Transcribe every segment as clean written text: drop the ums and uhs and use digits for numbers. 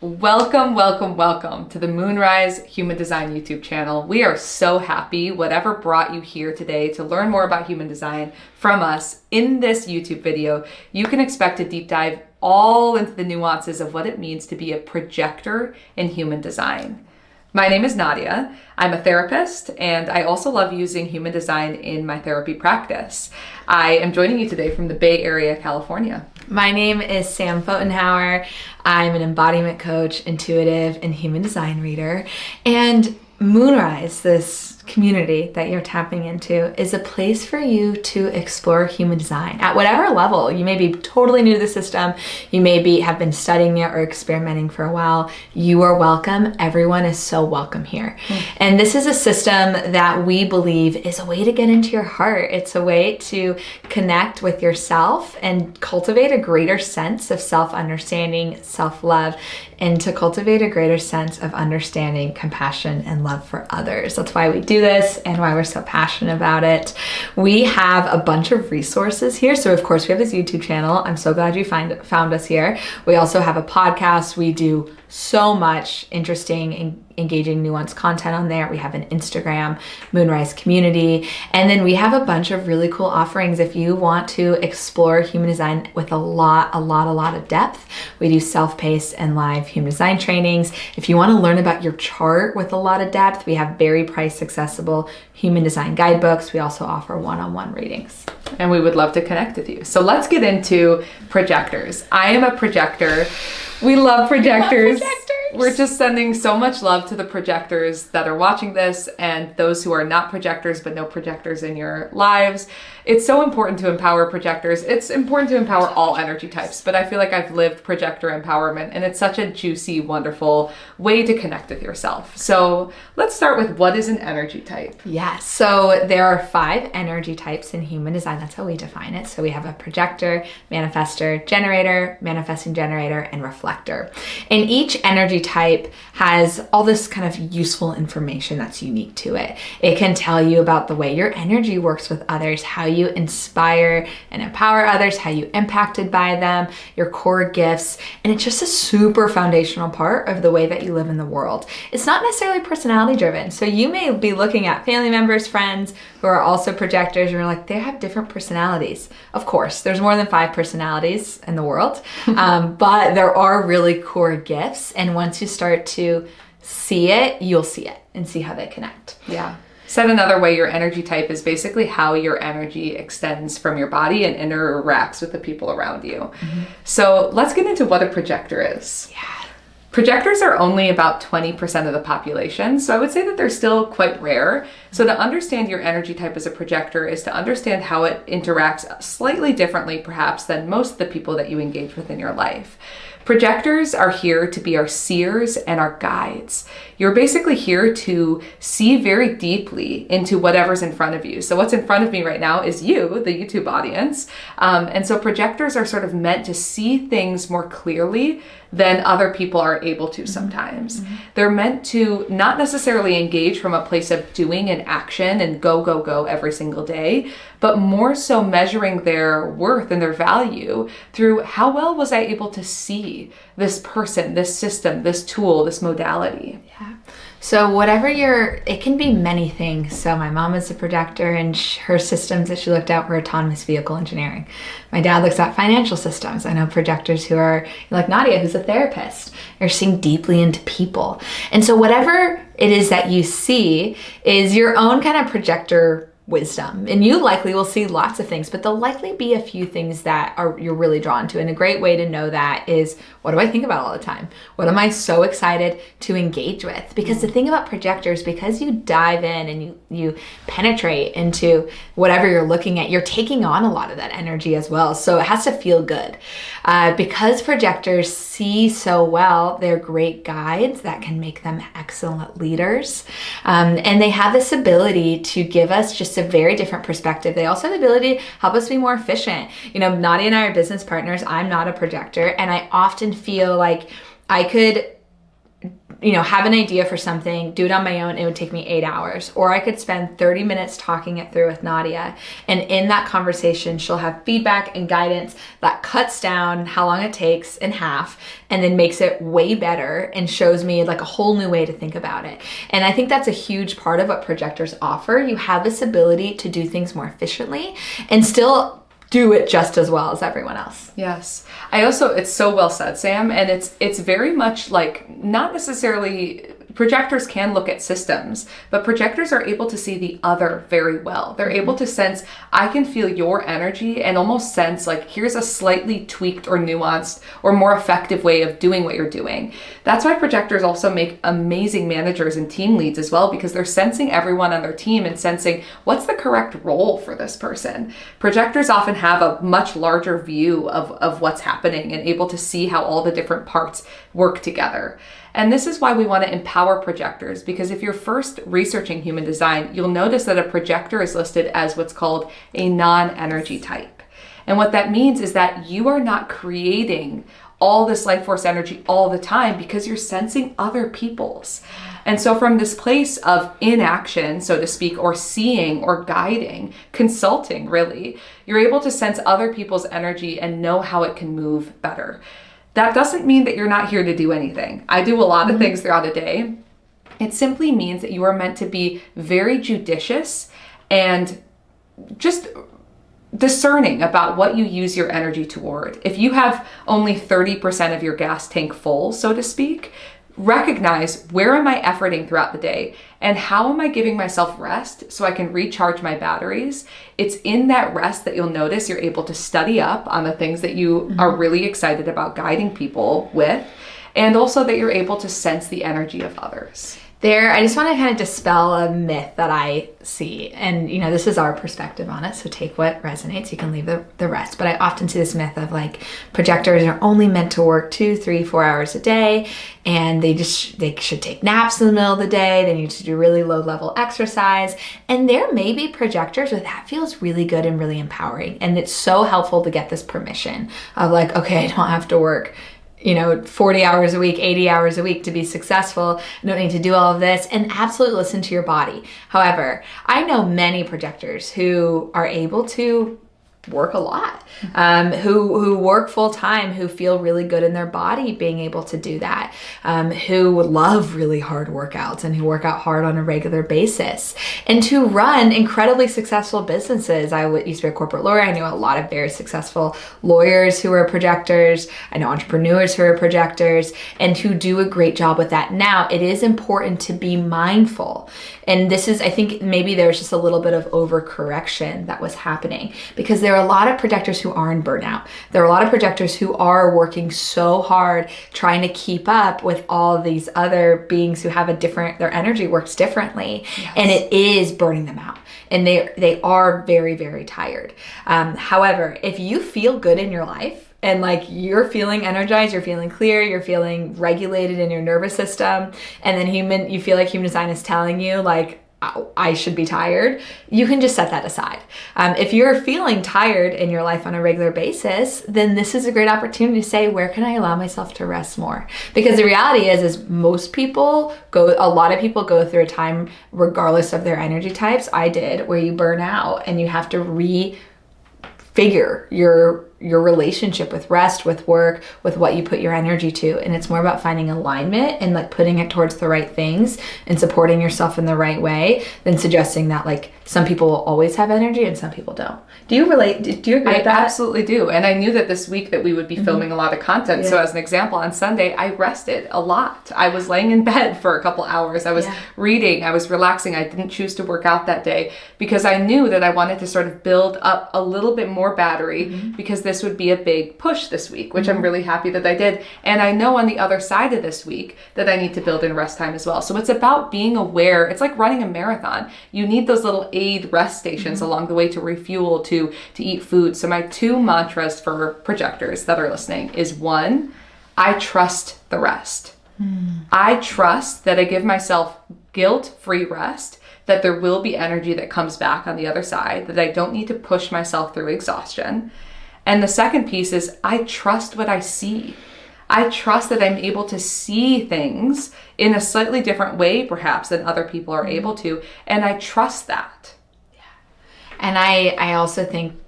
Welcome, welcome, welcome to the Moonrise Human Design YouTube channel. We are so happy whatever brought you here today to learn more about human design from us. In this YouTube video, you can expect a deep dive all into the nuances of what it means to be a projector in human design. My name is Nadia. I'm a therapist, and I also love using human design in my therapy practice. I am joining you today from the Bay Area, California. My name is Sam Fotenhauer. I'm an embodiment coach, intuitive, and human design reader. And Moonrise, this community that you're tapping into, is a place for you to explore human design at whatever level. You may be totally new to the system. You may have been studying it or experimenting for a while. You are welcome. Everyone is so welcome here. And this is a system that we believe is a way to get into your heart. It's a way to connect with yourself and cultivate a greater sense of self-understanding, self-love, and to cultivate a greater sense of understanding, compassion, and love for others. That's why we do this and why we're so passionate about it. We have a bunch of resources here. So of course we have this YouTube channel. I'm so glad you found us here. We also have a podcast. We do so much interesting and engaging, nuanced content on there. We have an Instagram, Moonrise Community, and then we have a bunch of really cool offerings if you want to explore human design with a lot of depth. We do self-paced and live human design trainings. If you want to learn about your chart with a lot of depth, we have very price accessible human design guidebooks. We also offer one-on-one readings. And we would love to connect with you. So let's get into projectors. I am a projector. We love projectors. We're just sending so much love to the projectors that are watching this and those who are not projectors but no projectors in your lives. It's so important to empower projectors. It's important to empower all energy types, but I feel like I've lived projector empowerment and it's such a juicy, wonderful way to connect with yourself. So let's start with, what is an energy type? Yeah, so there are 5 energy types in human design. That's how we define it. So we have a projector, manifestor, generator, manifesting generator, and reflector. And each energy type has all this kind of useful information that's unique to it. It can tell you about the way your energy works with others, how you inspire and empower others, how you impacted by them, your core gifts, and it's just a super foundational part of the way that you live in the world. It's not necessarily personality driven. So you may be looking at family members, friends who are also projectors, and you're like, they have different personalities. Of course, there's more than 5 personalities in the world, but there are really core gifts. And once you start to see it, you'll see it and see how they connect. Yeah. Said another way, your energy type is basically how your energy extends from your body and interacts with the people around you. Mm-hmm. So let's get into what a projector is. Yeah. Projectors are only about 20% of the population, so I would say that they're still quite rare. So to understand your energy type as a projector is to understand how it interacts slightly differently perhaps than most of the people that you engage with in your life. Projectors are here to be our seers and our guides. You're basically here to see very deeply into whatever's in front of you. So what's in front of me right now is you, the YouTube audience. And so projectors are sort of meant to see things more clearly than other people are able to sometimes. Mm-hmm. They're meant to not necessarily engage from a place of doing and action and go every single day, but more so measuring their worth and their value through how well was I able to see this person, this system, this tool, this modality. Yeah. So whatever it can be many things. So my mom is a projector and her systems that she looked at were autonomous vehicle engineering. My dad looks at financial systems. I know projectors who are like Nadia, who's a therapist, are seeing deeply into people. And so whatever it is that you see is your own kind of projector wisdom, and you likely will see lots of things, but there'll likely be a few things that you're really drawn to. And a great way to know that is, what do I think about all the time? What am I so excited to engage with? Because the thing about projectors, because you dive in and you penetrate into whatever you're looking at, you're taking on a lot of that energy as well. So it has to feel good. Because projectors see so well, they're great guides that can make them excellent leaders. And they have this ability to give us just a very different perspective. They also have the ability to help us be more efficient. You know, Nadia and I are business partners. I'm not a projector, and I often feel like I could have an idea for something, do it on my own, it would take me 8 hours. Or I could spend 30 minutes talking it through with Nadia. And in that conversation, she'll have feedback and guidance that cuts down how long it takes in half and then makes it way better and shows me like a whole new way to think about it. And I think that's a huge part of what projectors offer. You have this ability to do things more efficiently and still do it just as well as everyone else. Yes. It's so well said, Sam. And it's very much like, not necessarily, projectors can look at systems, but projectors are able to see the other very well. They're able to sense, I can feel your energy and almost sense like, here's a slightly tweaked or nuanced or more effective way of doing what you're doing. That's why projectors also make amazing managers and team leads as well, because they're sensing everyone on their team and sensing what's the correct role for this person. Projectors often have a much larger view of what's happening and able to see how all the different parts work together. And this is why we want to empower projectors, because if you're first researching human design, you'll notice that a projector is listed as what's called a non-energy type. And what that means is that you are not creating all this life force energy all the time because you're sensing other people's. And so from this place of inaction, so to speak, or seeing or guiding, consulting really, you're able to sense other people's energy and know how it can move better. That doesn't mean that you're not here to do anything. I do a lot of things throughout a day. It simply means that you are meant to be very judicious and just discerning about what you use your energy toward. If you have only 30% of your gas tank full, so to speak, recognize, where am I efforting throughout the day and how am I giving myself rest so I can recharge my batteries? It's in that rest that you'll notice you're able to study up on the things that you are really excited about guiding people with, and also that you're able to sense the energy of others. I just want to kind of dispel a myth that I see. And, this is our perspective on it. So take what resonates. You can leave the rest. But I often see this myth of like projectors are only meant to work 2, 3, 4 hours a day. And they should take naps in the middle of the day. They need to do really low level exercise. And there may be projectors where that feels really good and really empowering. And it's so helpful to get this permission of like, okay, I don't have to work 40 hours a week, 80 hours a week to be successful. I don't need to do all of this, and absolutely listen to your body. However, I know many projectors who are able to work a lot, who work full time, who feel really good in their body being able to do that, who love really hard workouts and who work out hard on a regular basis, and to run incredibly successful businesses. I used to be a corporate lawyer. I knew a lot of very successful lawyers who were projectors. I know entrepreneurs who are projectors and who do a great job with that. Now, it is important to be mindful. And this is, I think maybe there's just a little bit of overcorrection that was happening, because there are a lot of projectors who are in burnout. There are a lot of projectors who are working so hard trying to keep up with all these other beings who have their energy works differently. Yes. And it is burning them out. And they are very, very tired. However, if you feel good in your life, and like you're feeling energized, you're feeling clear, you're feeling regulated in your nervous system, and then you feel like human design is telling you like, I should be tired, you can just set that aside. If you're feeling tired in your life on a regular basis, then this is a great opportunity to say, where can I allow myself to rest more? Because the reality is a lot of people go through a time, regardless of their energy types, I did, where you burn out and you have to refigure your relationship with rest, with work, with what you put your energy to. And it's more about finding alignment and like putting it towards the right things and supporting yourself in the right way than suggesting that like some people will always have energy and some people don't. Do you relate? Do you agree with that? I absolutely do. And I knew that this week that we would be filming a lot of content. Yeah. So as an example, on Sunday, I rested a lot. I was laying in bed for a couple hours. I was reading. I was relaxing. I didn't choose to work out that day because I knew that I wanted to sort of build up a little bit more battery because this would be a big push this week, which I'm really happy that I did. And I know on the other side of this week that I need to build in rest time as well. So it's about being aware. It's like running a marathon. You need those little aid rest stations along the way to refuel, to eat food. So my 2 mantras for projectors that are listening is 1, I trust the rest. I trust that I give myself guilt-free rest, that there will be energy that comes back on the other side, that I don't need to push myself through exhaustion. And the second piece is I trust what I see. I trust that I'm able to see things in a slightly different way, perhaps, than other people are able to. And I trust that. And I also think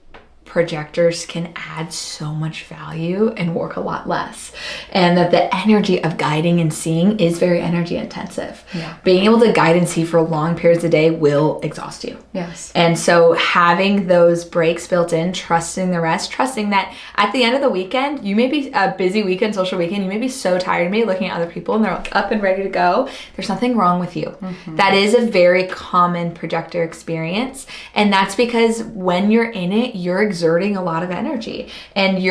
projectors can add so much value and work a lot less. And that the energy of guiding and seeing is very energy intensive. Yeah. Being able to guide and see for long periods of the day will exhaust you. Yes. And so having those breaks built in, trusting the rest, trusting that at the end of the weekend, you may be a busy weekend, social weekend, you may be so tired of me looking at other people and they're like up and ready to go. There's nothing wrong with you. That is a very common projector experience. And that's because when you're in it, you're exerting a lot of energy, and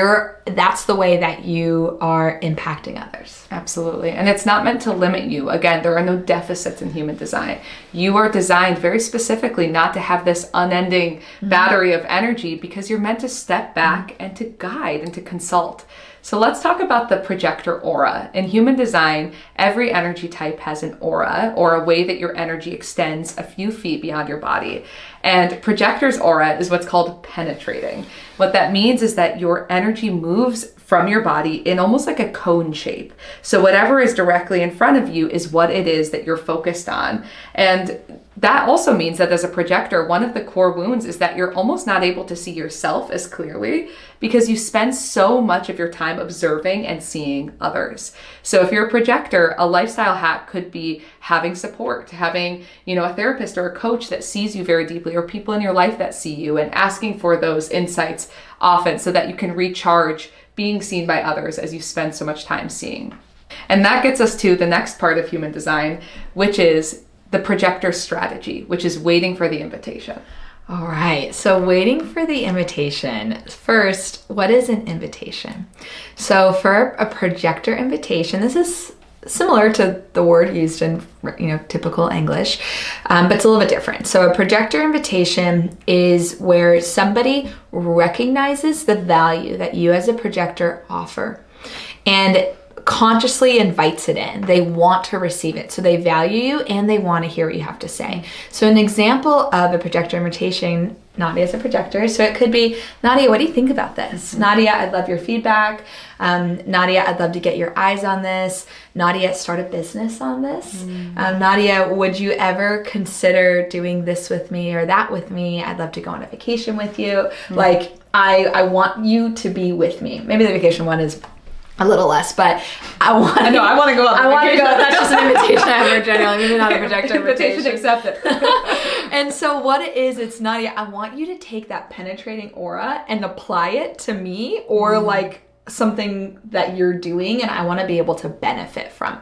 that's the way that you are impacting others. Absolutely. And it's not meant to limit you. Again, there are no deficits in human design. You are designed very specifically not to have this unending battery of energy, because you're meant to step back and to guide and to consult. So let's talk about the projector aura. In human design, every energy type has an aura, or a way that your energy extends a few feet beyond your body. And projector's aura is what's called penetrating. What that means is that your energy moves from your body in almost like a cone shape. So whatever is directly in front of you is what it is that you're focused on. And that also means that as a projector, one of the core wounds is that you're almost not able to see yourself as clearly, because you spend so much of your time observing and seeing others. So if you're a projector, a lifestyle hack could be having support, having, a therapist or a coach that sees you very deeply, or people in your life that see you, and asking for those insights often so that you can recharge being seen by others as you spend so much time seeing. And that gets us to the next part of human design, which is the projector strategy, which is waiting for the invitation. All right, so waiting for the invitation. First, what is an invitation? So for a projector invitation, this is similar to the word used in typical English, but it's a little bit different. So a projector invitation is where somebody recognizes the value that you as a projector offer and consciously invites it in. They want to receive it. So they value you and they want to hear what you have to say. So an example of a projector invitation, Nadia is a projector, so it could be, Nadia, what do you think about this? Nadia, I'd love your feedback. Nadia, I'd love to get your eyes on this. Nadia, start a business on this. Nadia, would you ever consider doing this with me or that with me? I'd love to go on a vacation with you. Like, I want you to be with me. Maybe the vacation one is a little less, but I want to go on vacation. That's just an invitation I have generally, maybe not a projector invitation. Accepted. And so what it is, it's Nadia, I want you to take that penetrating aura and apply it to me, or like something that you're doing, and I want to be able to benefit from it.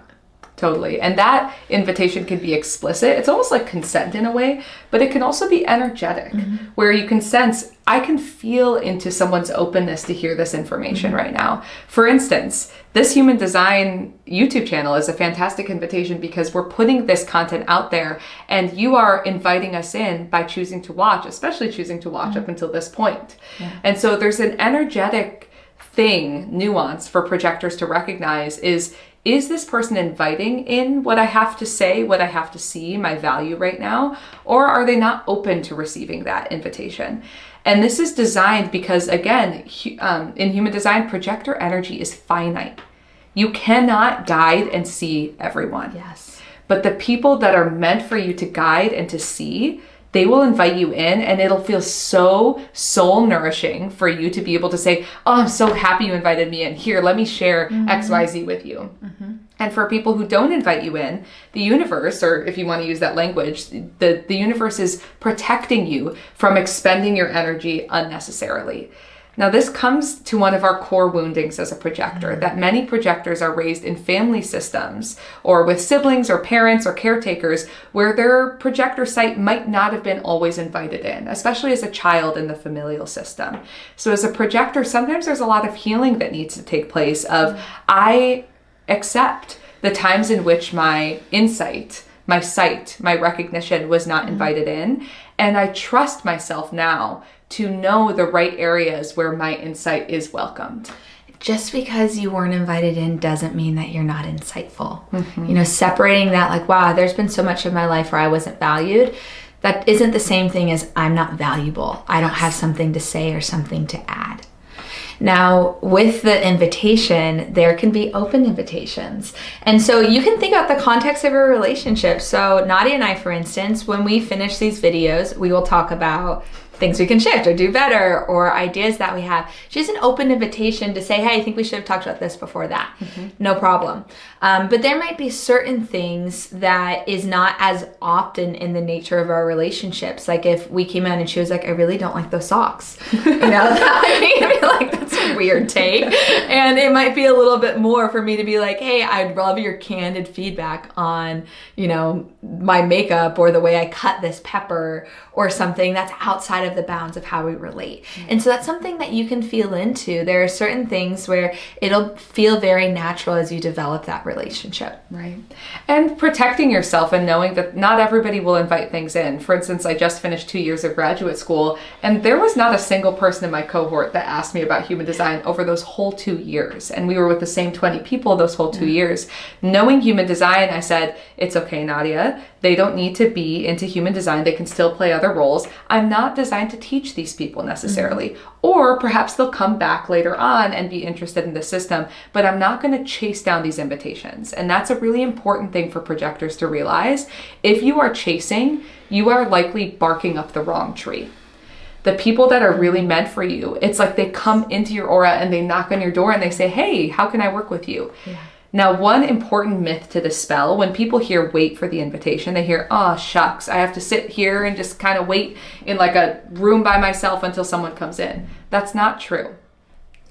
Totally. And that invitation can be explicit. It's almost like consent in a way, but it can also be energetic, where you can sense, I can feel into someone's openness to hear this information right now. For instance, this human design YouTube channel is a fantastic invitation because we're putting this content out there, and you are inviting us in by choosing to watch, especially choosing to watch up until this point. And so there's an energetic nuance for projectors to recognize is this person inviting in what I have to say, what I have to see, my value right now, or are they not open to receiving that invitation? And this is designed because, again, in human design, projector energy is finite. You cannot guide and see everyone. Yes. But the people that are meant for you to guide and to see, they will invite you in, and it'll feel so soul nourishing for you to be able to say, oh, I'm so happy you invited me in. Here, let me share XYZ with you. And for people who don't invite you in, the universe, or if you want to use that language, the universe is protecting you from expending your energy unnecessarily. Now, this comes to one of our core woundings as a projector, that many projectors are raised in family systems or with siblings or parents or caretakers where their projector site might not have been always invited in, especially as a child in the familial system. So as a projector, sometimes there's a lot of healing that needs to take place of, I accept the times in which my insight, my sight, my recognition was not invited in, and I trust myself now to know the right areas where my insight is welcomed. Just because you weren't invited in doesn't mean that you're not insightful. Separating that, like, wow, there's been so much of my life where I wasn't valued. That isn't the same thing as I'm not valuable. I don't have something to say or something to add. Now, with the invitation, there can be open invitations. And so you can think about the context of your relationship. So Nadia and I, for instance, when we finish these videos, we will talk about things we can shift or do better, or ideas that we have. Just an open invitation to say, hey, I think we should have talked about this before that. No problem. But there might be certain things that is not as often in the nature of our relationships. Like if we came out and she was like, I really don't like those socks. That might be like, that's a weird take. And it might be a little bit more for me to be like, hey, I'd love your candid feedback on, my makeup or the way I cut this pepper or something that's outside of the bounds of how we relate. And so that's something that you can feel into. There are certain things where it'll feel very natural as you develop that relationship. Right. And protecting yourself and knowing that not everybody will invite things in. For instance, I just finished 2 years of graduate school, and there was not a single person in my cohort that asked me about human design over those whole 2 years. And we were with the same 20 people those whole 2 years. Knowing human design, I said, it's okay, Nadia. They don't need to be into human design. They can still play other roles. I'm not designed to teach these people necessarily. Or perhaps they'll come back later on and be interested in the system, but I'm not going to chase down these invitations. And that's a really important thing for projectors to realize. If you are chasing, you are likely barking up the wrong tree. The people that are really meant for you, it's like they come into your aura and they knock on your door and they say, hey, how can I work with you? Yeah. Now, one important myth to dispel, when people hear wait for the invitation, they hear, oh, shucks, I have to sit here and just kind of wait in like a room by myself until someone comes in. That's not true.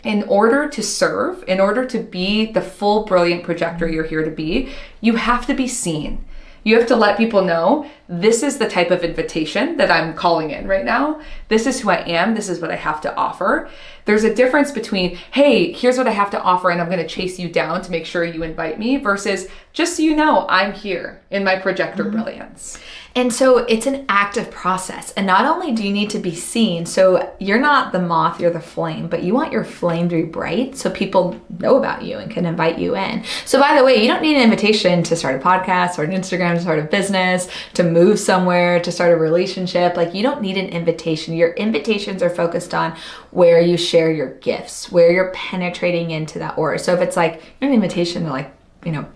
In order to serve, in order to be the full brilliant projector you're here to be, you have to be seen. You have to let people know, this is the type of invitation that I'm calling in right now. This is who I am. This is what I have to offer. There's a difference between, hey, here's what I have to offer and I'm going to chase you down to make sure you invite me, versus just so you know, I'm here in my projector brilliance. And so it's an active process. And not only do you need to be seen, so you're not the moth, you're the flame, but you want your flame to be bright so people know about you and can invite you in. So by the way, you don't need an invitation to start a podcast or an Instagram, to start a business, to move somewhere, to start a relationship. Like, you don't need an invitation. Your invitations are focused on where you share your gifts, where you're penetrating into that aura. So if it's like an invitation to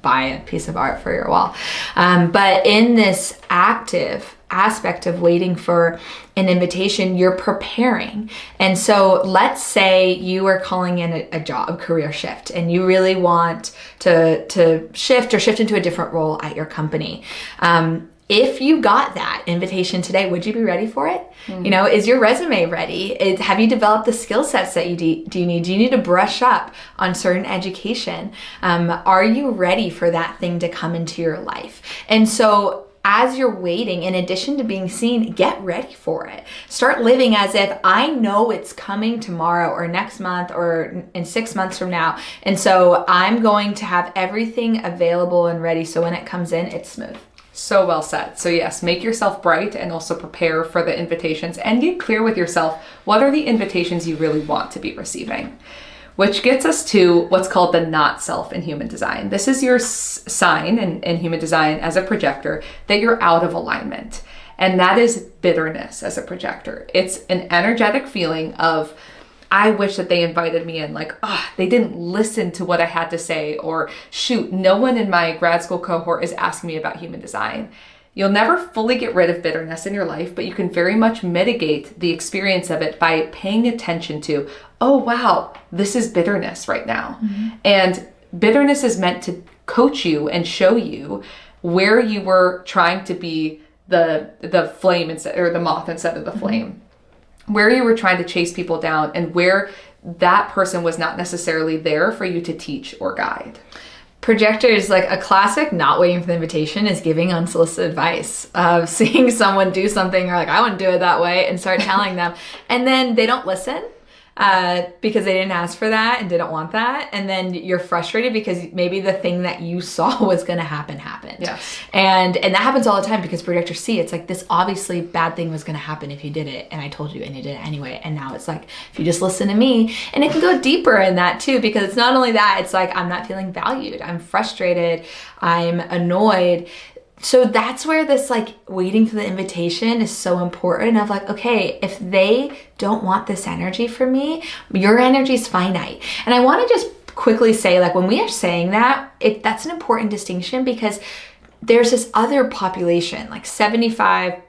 buy a piece of art for your wall. But in this active aspect of waiting for an invitation, you're preparing. And so let's say you are calling in a job career shift and you really want to shift into a different role at your company. If you got that invitation today, would you be ready for it? Is your resume ready? Have you developed the skill sets that you need? Do you need to brush up on certain education? Are you ready for that thing to come into your life? And so as you're waiting, in addition to being seen, get ready for it. Start living as if I know it's coming tomorrow or next month or in 6 months from now. And so I'm going to have everything available and ready so when it comes in, it's smooth. So well said. So yes, make yourself bright and also prepare for the invitations and get clear with yourself. What are the invitations you really want to be receiving? Which gets us to what's called the not self in human design. This is your sign in human design as a projector that you're out of alignment. And that is bitterness as a projector. It's an energetic feeling of, I wish that they invited me in, like, they didn't listen to what I had to say, or shoot, no one in my grad school cohort is asking me about human design. You'll never fully get rid of bitterness in your life, but you can very much mitigate the experience of it by paying attention to, oh, wow, this is bitterness right now. And bitterness is meant to coach you and show you where you were trying to be the flame instead, or the moth instead of the flame. Where you were trying to chase people down and where that person was not necessarily there for you to teach or guide. Projectors, like a classic not waiting for the invitation, is giving unsolicited advice of seeing someone do something or like, I want to do it that way, and start telling them. And then they don't listen because they didn't ask for that and didn't want that. And then you're frustrated because maybe the thing that you saw was going to happened. Yes. And that happens all the time because projectors see it's like, this obviously bad thing was going to happen if you did it. And I told you and you did it anyway. And now it's like, if you just listen to me. And it can go deeper in that too, because it's not only that, it's like, I'm not feeling valued. I'm frustrated. I'm annoyed. So that's where this like waiting for the invitation is so important of like, okay, if they don't want this energy from me, your energy is finite. And I want to just quickly say, like, when we are saying that, that's an important distinction, because there's this other population, like 75%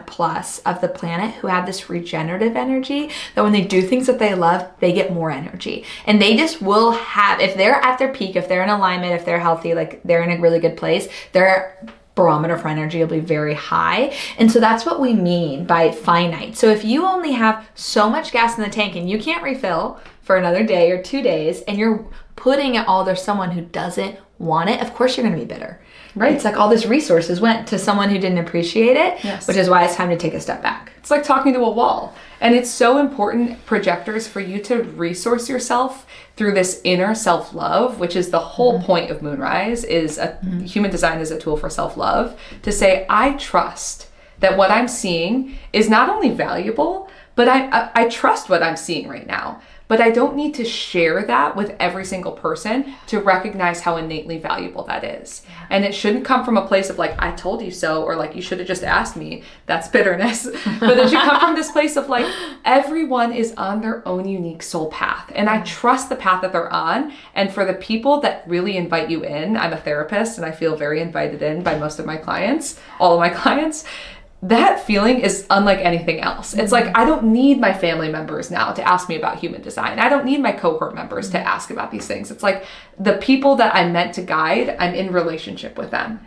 plus of the planet, who have this regenerative energy, that when they do things that they love, they get more energy. And they just will have, if they're at their peak, if they're in alignment, if they're healthy, like they're in a really good place, their barometer for energy will be very high. And so that's what we mean by finite. So if you only have so much gas in the tank and you can't refill for another day or 2 days, and you're putting it all to someone who doesn't want it, of course you're going to be bitter. Right. It's like all this resources went to someone who didn't appreciate it, yes. Which is why it's time to take a step back. It's like talking to a wall. And it's so important, projectors, for you to resource yourself through this inner self-love, which is the whole point of Moonrise, is human design is a tool for self-love, to say, I trust that what I'm seeing is not only valuable, but I trust what I'm seeing right now. But I don't need to share that with every single person to recognize how innately valuable that is. And it shouldn't come from a place of like, I told you so, or like, you should have just asked me. That's bitterness. But it should come from this place of like, everyone is on their own unique soul path. And I trust the path that they're on. And for the people that really invite you in, I'm a therapist and I feel very invited in by most of my clients, all of my clients. That feeling is unlike anything else. It's like, I don't need my family members now to ask me about human design. I don't need my cohort members to ask about these things. It's like the people that I'm meant to guide, I'm in relationship with them.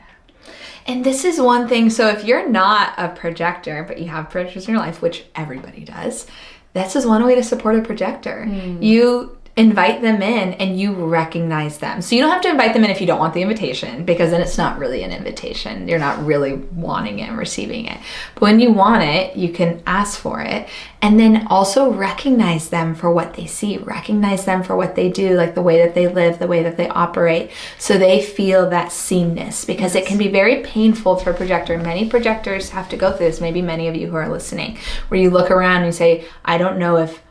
And this is one thing. So if you're not a projector, but you have projectors in your life, which everybody does, this is one way to support a projector. You invite them in and you recognize them. So you don't have to invite them in if you don't want the invitation, because then it's not really an invitation. You're not really wanting it and receiving it. But when you want it, you can ask for it, and then also recognize them for what they see, recognize them for what they do, like the way that they live, the way that they operate, so they feel that seenness, because it can be very painful for a projector. Many projectors have to go through this, maybe many of you who are listening, where you look around and you say, I don't know if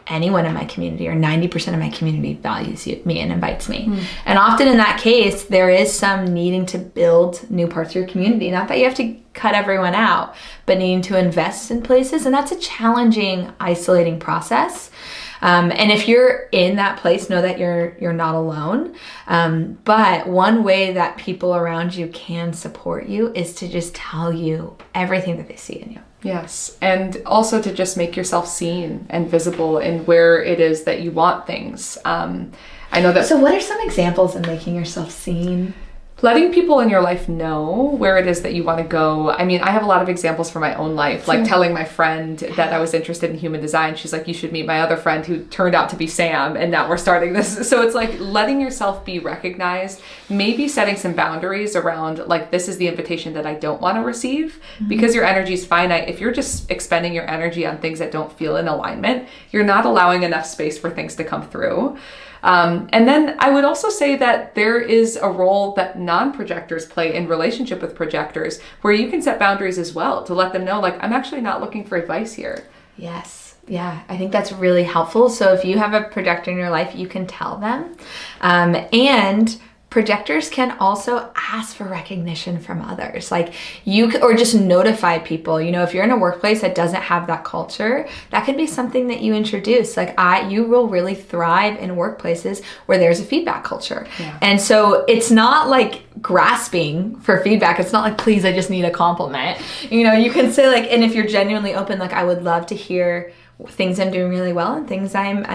anyone in my community or 90% of my community values me and invites me. And often in that case, there is some needing to build new parts of your community. Not that you have to cut everyone out, but needing to invest in places. And that's a challenging, isolating process. And if you're in that place, know that you're not alone. But one way that people around you can support you is to just tell you everything that they see in you. Yes. And also to just make yourself seen and visible in where it is that you want things. I know that. So what are some examples of making yourself seen? Letting people in your life know where it is that you want to go. I mean, I have a lot of examples from my own life, like telling my friend that I was interested in human design. She's like, you should meet my other friend who turned out to be Sam, and now we're starting this. So it's like letting yourself be recognized, maybe setting some boundaries around like, this is the invitation that I don't want to receive, because your energy is finite. If you're just expending your energy on things that don't feel in alignment, you're not allowing enough space for things to come through. And then I would also say that there is a role that non-projectors play in relationship with projectors, where you can set boundaries as well to let them know, like, I'm actually not looking for advice here. Yes. Yeah, I think that's really helpful. So if you have a projector in your life, you can tell them. And projectors can also ask for recognition from others. Like or just notify people, if you're in a workplace that doesn't have that culture, that could be something that you introduce. Like you will really thrive in workplaces where there's a feedback culture. Yeah. And so it's not like grasping for feedback. It's not like, please, I just need a compliment. You can say like, and if you're genuinely open, like, I would love to hear things I'm doing really well and things I'm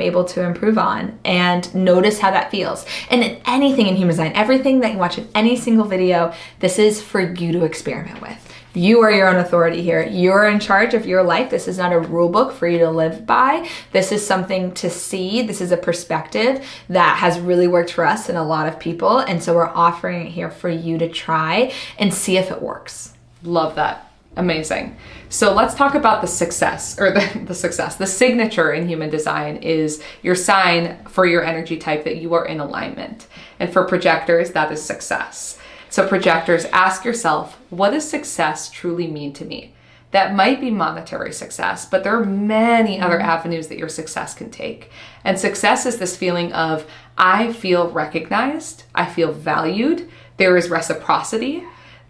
able to improve on, and notice how that feels. And anything in human design, everything that you watch in any single video, this is for you to experiment with. You are your own authority here. You're in charge of your life. This is not a rule book for you to live by. This is something to see. This is a perspective that has really worked for us and a lot of people. And so we're offering it here for you to try and see if it works. Love that. Amazing. So let's talk about the success, or the success. The signature in human design is your sign for your energy type that you are in alignment. And for projectors, that is success. So projectors, ask yourself, what does success truly mean to me? That might be monetary success, but there are many other avenues that your success can take. And success is this feeling of, I feel recognized, I feel valued, there is reciprocity.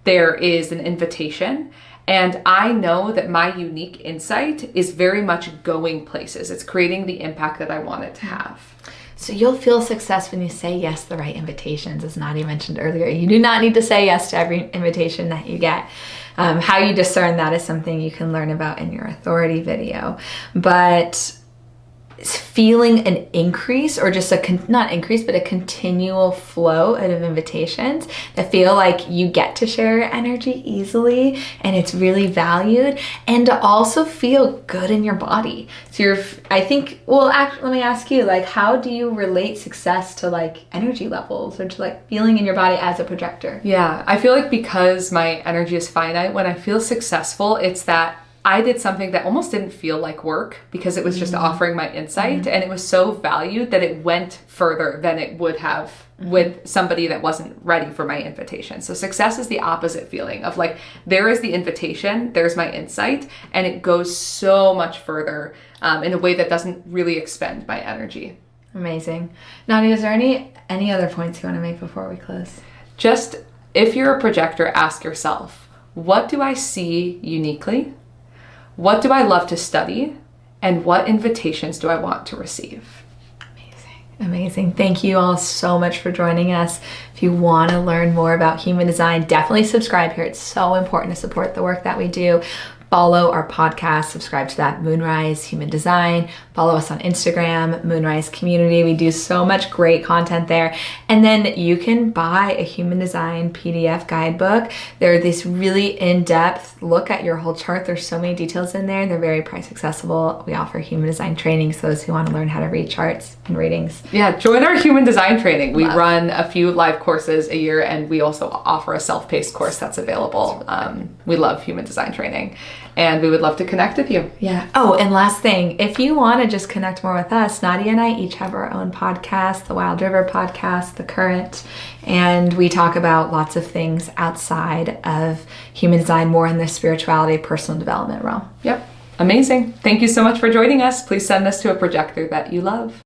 there is an invitation. And I know that my unique insight is very much going places. It's creating the impact that I want it to have. So you'll feel success when you say yes to the right invitations, as Nadia mentioned earlier. You do not need to say yes to every invitation that you get. How you discern that is something you can learn about in your authority video. But feeling an increase, or just not increase, but a continual flow of invitations that feel like you get to share your energy easily and it's really valued, and to also feel good in your body. So let me ask you, like, how do you relate success to like energy levels or to like feeling in your body as a projector? Yeah, I feel like because my energy is finite, when I feel successful, it's that I did something that almost didn't feel like work because it was just offering my insight, and it was so valued that it went further than it would have with somebody that wasn't ready for my invitation. So success is the opposite feeling of like, there is the invitation, there's my insight, and it goes so much further in a way that doesn't really expend my energy. Amazing. Nadia, is there any other points you want to make before we close? Just, if you're a projector, ask yourself, what do I see uniquely? What do I love to study? And what invitations do I want to receive? Amazing. Thank you all so much for joining us. If you want to learn more about human design, definitely subscribe here. It's so important to support the work that we do. Follow our podcast, subscribe to that, Moonrise Human Design. Follow us on Instagram, Moonrise Community. We do so much great content there. And then you can buy a human design PDF guidebook. They're this really in-depth look at your whole chart. There's so many details in there. They're very price accessible. We offer human design training for those who want to learn how to read charts and readings. Yeah, join our human design training. We run a few live courses a year, and we also offer a self-paced course that's available. We love human design training, and we would love to connect with you. Yeah. Oh, and last thing, if you want to just connect more with us, Nadia and I each have our own podcast, the Wild River podcast, The Current, and we talk about lots of things outside of human design, more in the spirituality, personal development realm. Yep. Amazing. Thank you so much for joining us. Please send us to a projector that you love.